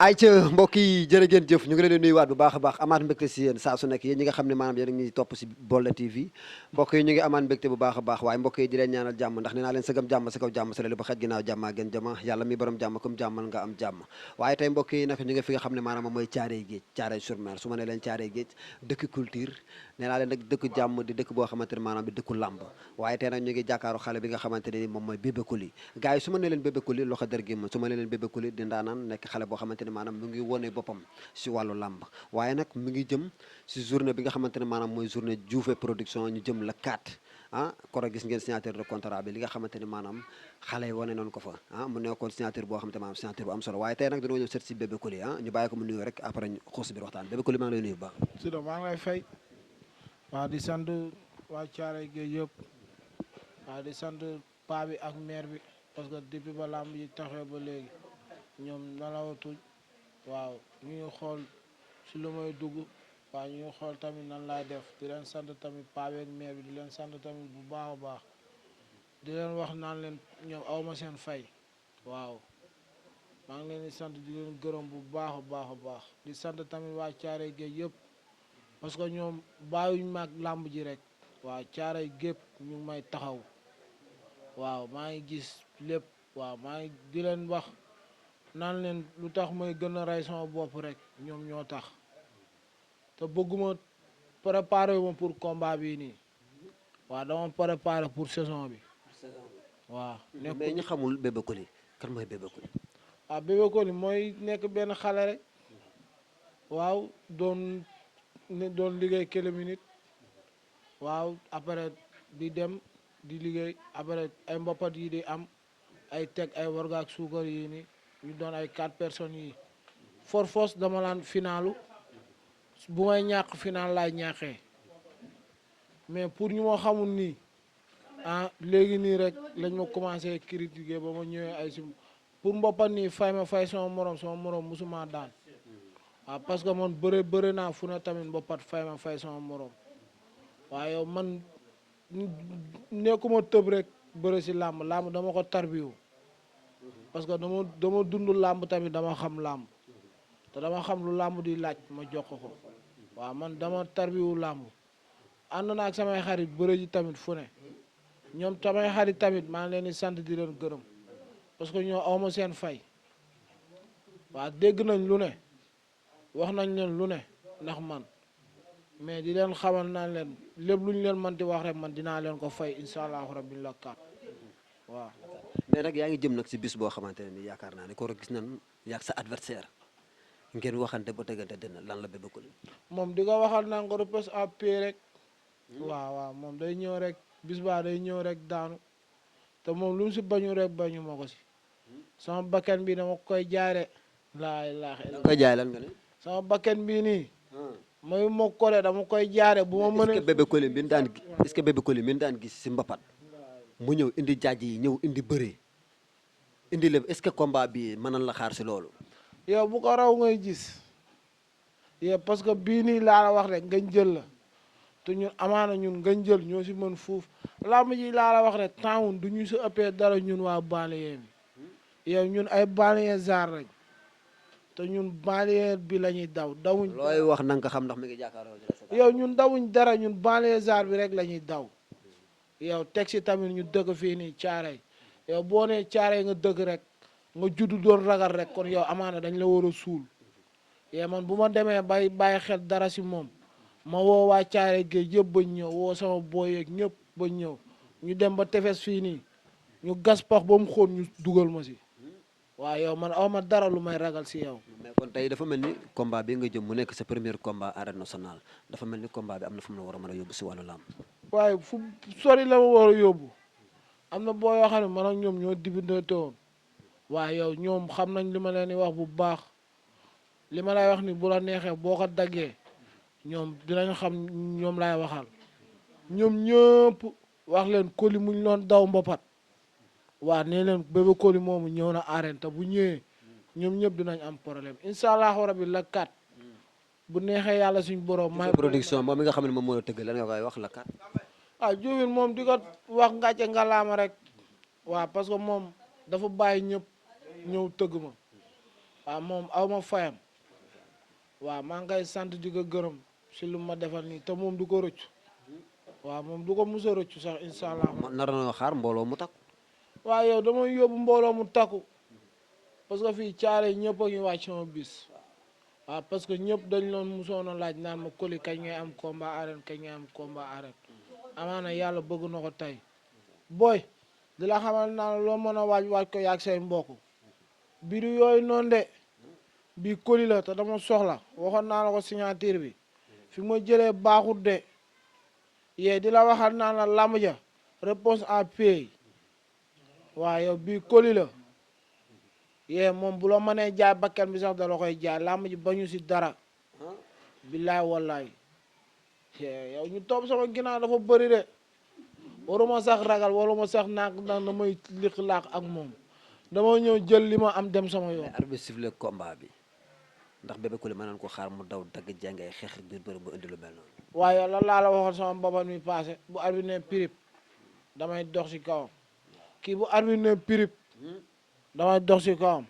ay ca mbokk yi jërë ngeen jëf ñu ngi leen di nuyuwaat bu baax a baax amaat mbégte si yéen saa su nekk yéen ñi nga xam ne maanaam yéen a ngi topp si Baol TV mbokk yi ñu ngi amaat mbégte bu baax a baax waaye mbokk yi di leen ñaanal jàmm ndax nee naa leen sëgam jàmm sa kaw jàmm sa leelu ba xaj ginnaaw jàmmaa gën jama yàlla mi borom jàmm comme jàmmal nga am jàmm waaye tey mbokk yi nag ñu ngi fi nga xam ne maanaam mooy Thiaroye Géej Thiaroye sur Mer su ma ne leen Thiaroye Géej dëkk culture nee naa leen nag dëkk jàmm di dëkk boo xamante ne maanaam bi dëkku làmb waaye tey nag ñu ngi jàkkaaru xale bi nga xamante ne ni moom mooy Bébé Coly gars yi su ma ne leen Bébé Coly loxo dër gi ma su ma ne leen Bébé Coly di ndaanaan nekk xale boo xamante ne maanaam mu ngi wone boppam si wàllu làmb waaye nag mu ngi jëm si journée bi nga xamante ne maanaam mooy journée Dioufé production ñu jëm la 4 koro gis ngeen signature de contrat bi li nga xamante ne maanaam xale yi wane noonu ko fa mu nekkoon signature boo xamante ne maanaam signature bu am solo waaye tey nag dañoo ñëw seet si Bébé Coly ñu bàyyi ko mu nuyu rek après ñu xuus biir waxtaan Bébé Coly maa ngi lay nuyu bu baax. Sido maa ngi lay fay waaw di sant waa Thiaroye Géej yëpp waaw di sant paa bi ak mère bi parce que depuis ba làmb yi taxee ba léegi ñoom nalawatuñ waaw ñu ngi xool si lu may dugg waaw ñu ngi xool tamit nan laay def di leen sant tamit paa bi ak mère bi di leen sant tamit bu baax a baax di leen wax naan leen ñoom awma seen fay waaw maa ngi leen di sant di leen gërëm bu baax a baax a baax di sant tamit waa Thiaroye Géej yëpp parce que ñoom bàyyuñ maag làmb ji rek waaw Thiaroye gépp ñu ngi may taxaw waaw maa ngi gis lépp waaw maa ngi di leen wax naan leen lu tax may gën a rey sama bopp rek ñoom ñoo tax te bëgguma préparé wu ma pour combat bii nii waaw dama préparé pour saison bi waaw. mais ñu xamul Bébé Coly kan mooy Bébé Coly. waaw Bébé Coly mooy nekk benn xale rek waaw doon liggéey quelques minutes waaw après di dem di liggéey après ay mboppat yi di am ay teg ay warga ak suukar yi ni ñu doon ay 4 personnes yi force dama laan finalu bu may ñàkk final laay ñàkkee mais pour ñu ma xamul nii léegi nii rek lañ ma commencé critiquer ba ma ñëwee ay si pour mboppat nii fay ma fay sama morom musuma daan waaw parce que man bëre naa fu ne tamit mboppat fay ma fay sama morom waaye yow man nekkuma tëb rek bëre si làmb dama ko tarbiwu parce que dama dund làmb tamit dama xam làmb te dama xam lu làmb di laaj ma jox ko waaw man dama tarbiwu làmb ànd naa ak samay xarit bëre ji tamit fu ne ñoom samay xarit tamit maa ngi leen di sant di leen gërëm parce que ñoo awma seen fay waaw dégg nañ lu ne wax nañ leen lu ne ndax man mais di leen xamal naan leen lépp lu ñu leen manti wax rek man dinaa leen ko fay incha allahu rabbi la kat waaw. mais nag yaa ngi jëm nag si bis boo xamante ne ni yaakaar naa ne ko gis nañ yaag sa adversaire ngeen waxante ba tegante dina lan la Bébé Coly. moom di ko waxal naan ko repose à pied rek. waaw moom day ñëw rek bis baa day ñëw rek daanu te moom lu mu si bañu rek bañu ma ko si sama bakkan bi dama koy jaare laa ilaaha illa koy jaay lan nga ne. sama bakkan bii nii. may ma ko de dama koy jaare bu ma mënee. est-ce que Bébé Coly min daan est-ce que Bébé Coly min daan gis si mbapat mu ñëw indi jaaj yi ñëw indi bëree indi lépp est-ce que combat bi mënal la xaar si loolu. yow bu ko raw ngay gis yow parce que bii nii laa la wax rek ngañ jël la te ñun amaana ñun ngañ jël ñoo si mën fuuf làmb ji laa la wax rek temps du ñu si ëppee dara ñun waa banlieue bi yow ñun ay banlieue zar lañ te ñun banlieue bi la ñuy dawuñ. looy wax na nga xam ndax mi ngi jàkkaarloo. yow ñun dawuñ dara ñun banlieue zar bi rek la ñuy daw yow teg si tamit ñu dëkk fii nii Thiaroye yow boo nee Thiaroye nga dëkk rek nga juddu doon ragal rek kon yow amaana dañ la war a suul yow man bu ma demee bàyyi xel dara si moom ma woo waa Thiaroye Géej yëpp bañ ñëw woo sama booy yeeg ñëpp bañ ñëw ñu dem ba tefes fii nii ñu gas pax ba mu xóot ñu dugal ma si waaw yow man aw ma dara lu may ragal si yow. mais kon tey dafa mel ni combat bi nga jëm mu nekk sa premier combat arène nationale dafa mel ni combat bi am na fu mu la war a mën a yóbbu si wàllu làmb. waaye fu sori la ma war a yóbbu am na boo yoo xam ne man ak ñoom ñoo dibindate woon waaye yow ñoom xam nañ li ma leen di wax bu baax li ma lay wax ni bu la neexee boo ko daggee ñoom dinañ xam ñoom lay waxal ñoom ñëpp wax leen Coly mu ñu doon daw mbapat waa nee leen Bébé Coly moomu ñëw na arène te bu ñëwee ñoom ñëpp dinañ am problème incha allahu rabi la kat bu neexee yàlla suñ borom. may production moom mi nga xam ne moom moo la tëgg lan nga koy wax la kat. Dioufine moom di ko wax ngàcce ngalaama rek waaw parce que moom dafa bàyyi ñëpp ñëw tëgg ma waaw moom aw ma fayam waaw maa ngi koy sant di ko gërëm si lu ma defal nii te moom du ko rëccu waaw moom du ko mus a rëccu sax incha allah. nar nañoo xaar mbooloo mu takku. waaw yow dama yóbbu mbooloo mu takku parce que fii caare ñëpp a ngi wàcc sama bis waaw parce que ñëpp dañ loon musoon a laaj naan ma Coly kañ ngay am combat arène kañ ngay am combat arène amaana yàlla bëgg na ko tey booy di la xamal naan loo mën a waaj ko yaag say mbokk biru yooyu noonu de bii Coly la te dama soxla waxoon naa la ko signature bi fi ma jëlee baaxut de yee di la waxal naan la làmb ja réponse à paix waaw yow bii Coly la yee moom bu la mënee jaay bakkan bi sax da la koy jaay làmb ji bañu si dara billaay wallaay yow ñu topp sama ginnaaw dafa bëri de waruma sax ragal waruma sax naak ndax damay liq laaq ak moom dama ñëw jël li ma am dem sama yoon. mais arbitre sifflé combat bi ndax Bébé Coly mën nañu ko xaar mu daw dagg jàngay xeex ak biir bëri bu indi lu mel noonu. waaye lan laa la waxoon sama mbabat mi passé bu arbitre ne pirip damay dox si kawam kii bu arbitre ne pirip damay dox si kawam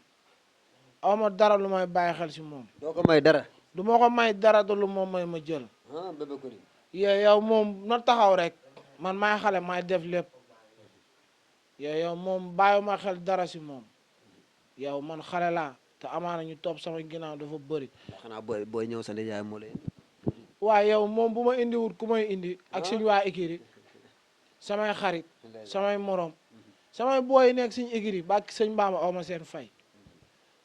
aw ma dara lu may bàyyi xel si moom. doo ko may dara. du ma ko may dara te lu moom may ma jël. Bébé Coly. yee yow moom na taxaw rek man maay xale maay def lépp yow moom bàyyiwuma xel dara si moom yow man xale laa te amaana ñu topp sama ginnaaw dafa bëri. xanaa booy ñëw sa nijaay moo lay. waaye yow moom bu ma indi wut ku may indi ak suñu waa écurie samay xarit samay morom samay booy nekk suñu écurie bàkki sëñ Bamba aw ma seen fay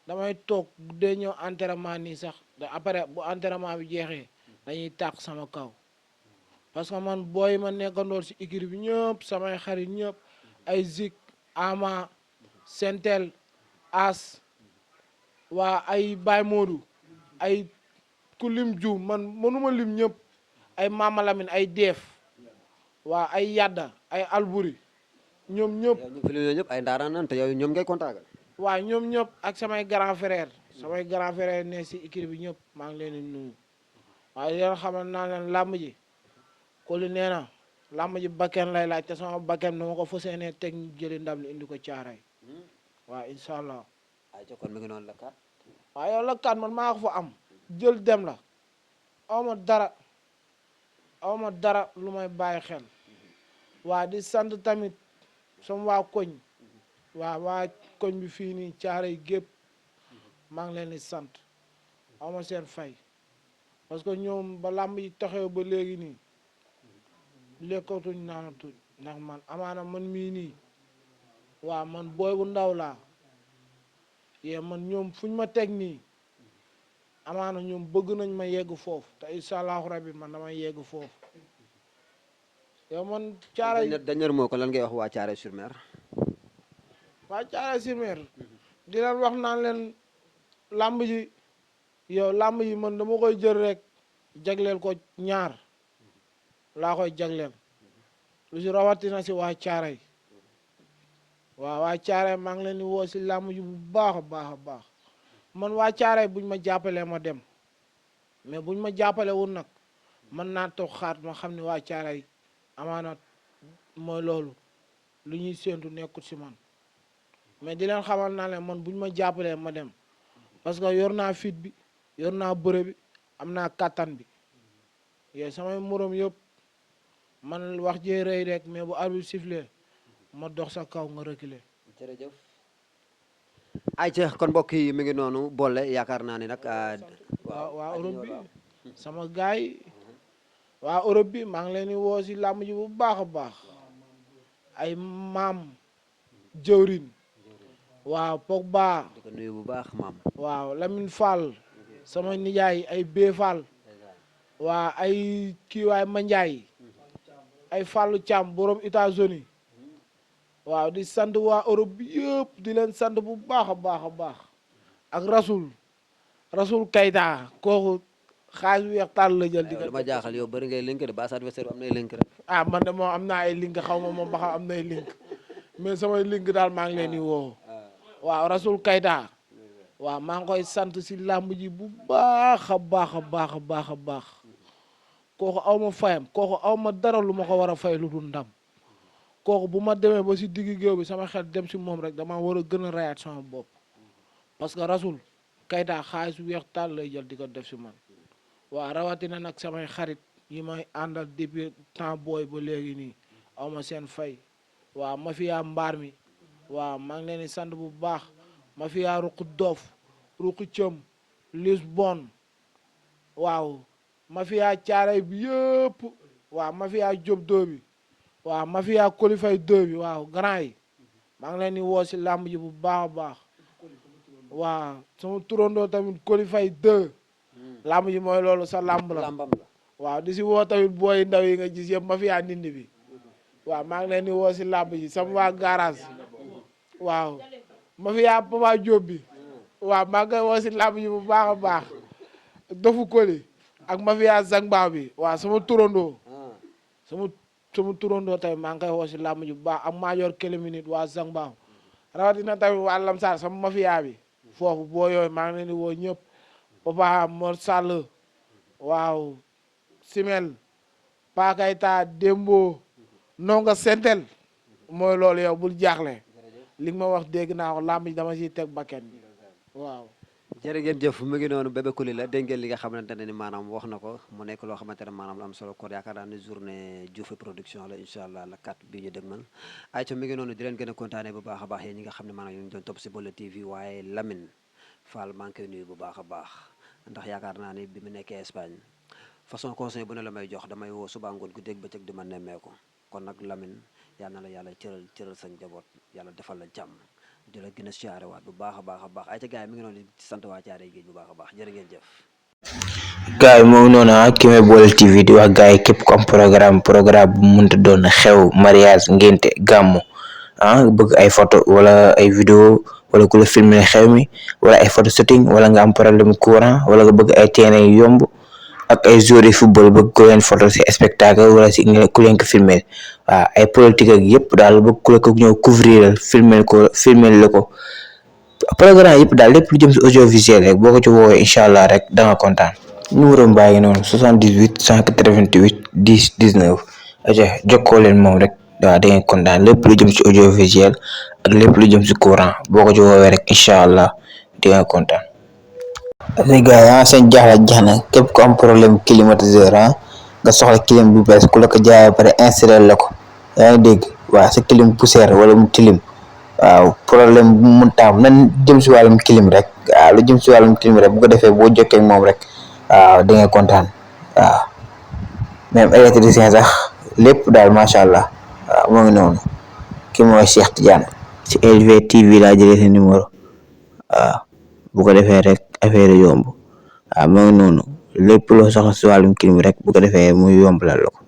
damay toog bu dee ñëw entraînement nii sax da après bu entraînement bi jeexee dañuy tàq sama kaw parce que man booy ma nekkandool si écurie bi ñëpp samay xarit ñëpp ay Zik Ama Sentel As waa ay Baye Modou ay ku lim juum man mënuma lim ñëpp ay Mama Lamine ay Deef waa ay Yadda ay Alburi ñoom ñëpp. yow ñu fi lim ñëpp ay ndaaraan naan te yow ñoom ngay kontaagal. waaw ñoom ñëpp ak samay grand frère samay grand frère ne si équipe bi ñëpp maa ngi leen di nuyu waaye yéen xamal naa leen làmb ji Coly nee na làmb ji bakken lay laaj te sama bakken dama ko fas yéenee teg ñu jëli ndam li indi ko caaray waaw incha allah. ay kon mi ngi noonu la kat. waaw yow la kat man maa ko fa am jël dem la awma dara lu may bàyyi xel waa di sant tamit sama waa koñ waa koñ bi fii nii caaray gépp maa ngi leen di sant awma seen fay parce que ñoom ba làmb yi taxaw ba léegi nii lekkatuñ naanatuñ ndax man amaana man mii nii waaw man booy bu ndaw laa yee man ñoom fuñ ma teg nii amaana ñoom bëgg nañ ma yegg foofu te incha allahu rabbi man damay yegg foofu yow man caare dernier mot ko lan ngay wax waa Thiaroye sur Mer. waa Thiaroye sur Mer di leen wax naan leen làmb ji yow làmb ji man dama koy jël rek jagleel ko ñaar laa koy jagleel lu si rawatina si waa Thiaroye waaw waa Thiaroye maa ngi leen di woo si làmb ji bu baax a baax a baax man waa Thiaroye buñ ma jàppalee ma dem mais buñ ma jàppale wul nag mën naa toog xaar ma xam ne waa Thiaroye amaana mooy loolu lu ñuy séentu nekkut si man mais di leen xamal naa leen man buñ ma jàppalee ma dem parce que yor naa fit bi yor naa bëre bi am naa kàttan bi yooyu samay morom yëpp man wax jee rëy rek mais bu arbitre sifflé ma dox sa kaw nga reculer. jërëjëf. ayca kon mbokk yi mi ngi noonu boole yaakaar naa ni nag. waa Europe bi sama gaay yi waa Europe bi maa ngi leen di woo si làmb ji bu baax a baax ay maam jëwrin waaw Pogba di ko nuyu bu baax maam. waaw Lamine Fall sama nijaay ay Bee Fall waa ay kii waay Mandiaye ay Fallu Thiam borom États-Unis waaw di sant waa Europe bi yëpp di leen sant bu baax a baax a baax ak Rasoul Kayta kooku xaalis weex tàll la jël. di ko dama jaaxal yow bëri ngay link de ba sa adversaire am nay link rek. man de moom am naa ay link xaw ma moom ba xam am nay link mais samay link daal maa ngi leen di woo waaw Rasoul Kayta waaw maa ngi koy sant si làmb ji bu baax a baax a baax a baax a baax kooku aw ma fayam kooku aw ma dara lu ma ko war a fay lu dul ndam kooku bu ma demee ba si digg géew bi sama xel dem si moom rek dama war a gën a rayaat sama bopp parce que Rasoul Kayta xaalis bu weex tàll lay jël di ko def si man waaw rawatina nag samay xarit yi may àndal depuis temps booy ba léegi nii aw ma seen fay waaw mafia mbaar mi waaw maa ngi leen di sant bu baax mafia ruqu doof ruqu cëm Lisbonne waaw mafia caaray bi yëpp waaw mafia Diop doo bi waaw mafia kolifay doo bi waaw grand yi maa ngi leen di woo si làmb ji bu baax a baax waaw sama turandoo tamit kolifay 2 làmb ji mooy loolu sa làmb la waaw di si woo tamit booy ndaw yi nga gis yëpp mafia ndindi bi waaw maa ngi leen di woo si làmb ji sama waa garage waaw mafia Papa Diop bi waaw maa ngi koy woo si làmb ji bu baax a baax dofu koli ak mafia zangbaaw bi waaw sama turandoo sama turandoo tamit maa ngi koy woo si làmb ji bu baax ak maajoor kéléminute waa zangbaaw rawatina tamit waa lamsaar sama mafia bi foofu boo yooyu maa ngi leen di woo ñëpp Papa Mor Sall waaw Simel Pakayta Dembo nonga sentel mooy loolu yow bul jaaxle li nga ma wax dégg naa ko làmb ji dama siy teg bakken waaw jërë ngeen jëf mu ngi noonu Bébé Coly la dégg ngeen li nga xamante ne ni maanaam wax na ko mu nekk loo xamante ne maanaam lu am solo kon yaakaar naa ne journée Dioufé production la incha allah la 4 bii ñu dëgmal ayca mi ngi noonu di leen gën a kontaane bu baax a baax yéen ñi nga xam ne maanaam ñu ngi doon topp si Baol TV waaye Lamine Fall maa ngi koy nuyu bu baax a baax ndax yaakaar naa ni bi mu nekkee Espagne façon conseil bu ne la may jox damay woo suba ngoon gu dégg bëccëg di ma nemmeeku kon nag Lamine yal na la yàlla cëral sa njaboot yàlla defal la jàmm di la gën a siyaare waat bu baax a baax a baax ay ca gars yi mi ngi noonu di sant waa Thiaroye Géej bu baax a baax jërë ngeen jëf gaay moom noonu ki may Baol TV di wax gaay képp ko am programme bu mënta doon xew mariage ngénte gàmmu bëgg ay photo wala ay vidéo wala ku la filmer xew mi wala ay photo shooting wala nga am problème courant wala nga bëgg ay terrain yu yomb ak ay joueurs de football bëgg ko leen photo si spectacle wala si ku leen ko filmer waaw ay politique ak yëpp daal bëgg ku la ko ñëw couvrir filmer la ko programme yëpp daal lépp lu jëm si audiovisuel rek boo ko ci woowee incha allah rek da nga kontaan numéro mbaa ngi noonu 78 188 10 19 aja jokkoo leen moom rek waaw da ngeen kontaan lépp lu jëm si audiovisuel ak lépp lu jëm si courant boo ko ci woowee rek incha allah di nga kontaan. les gars seen jaaxle jeex na képp ku am problème climatiseur nga soxla clim bu bees ku la ko jaayee pare installé la ko yaa ngi dégg waaw sa clim poussière wala mu tilim waaw problème bu mu taam nan jëm si wàllum clim rek waaw lu jëm si wàllum clim rek bu ko defee boo jokkee ak moom rek waaw di nga kontaan waaw même électricien sax lépp daal macha allah waaw moo ngi noonu ki mooy Cheikh Tidiane ci LV TV laa jëlee sa numéro waaw bu ko defee rek affaire yomb waaw moo ngi noonu lépp loo soxla si wàllum clim rek bu ko defee muy yombalal la ko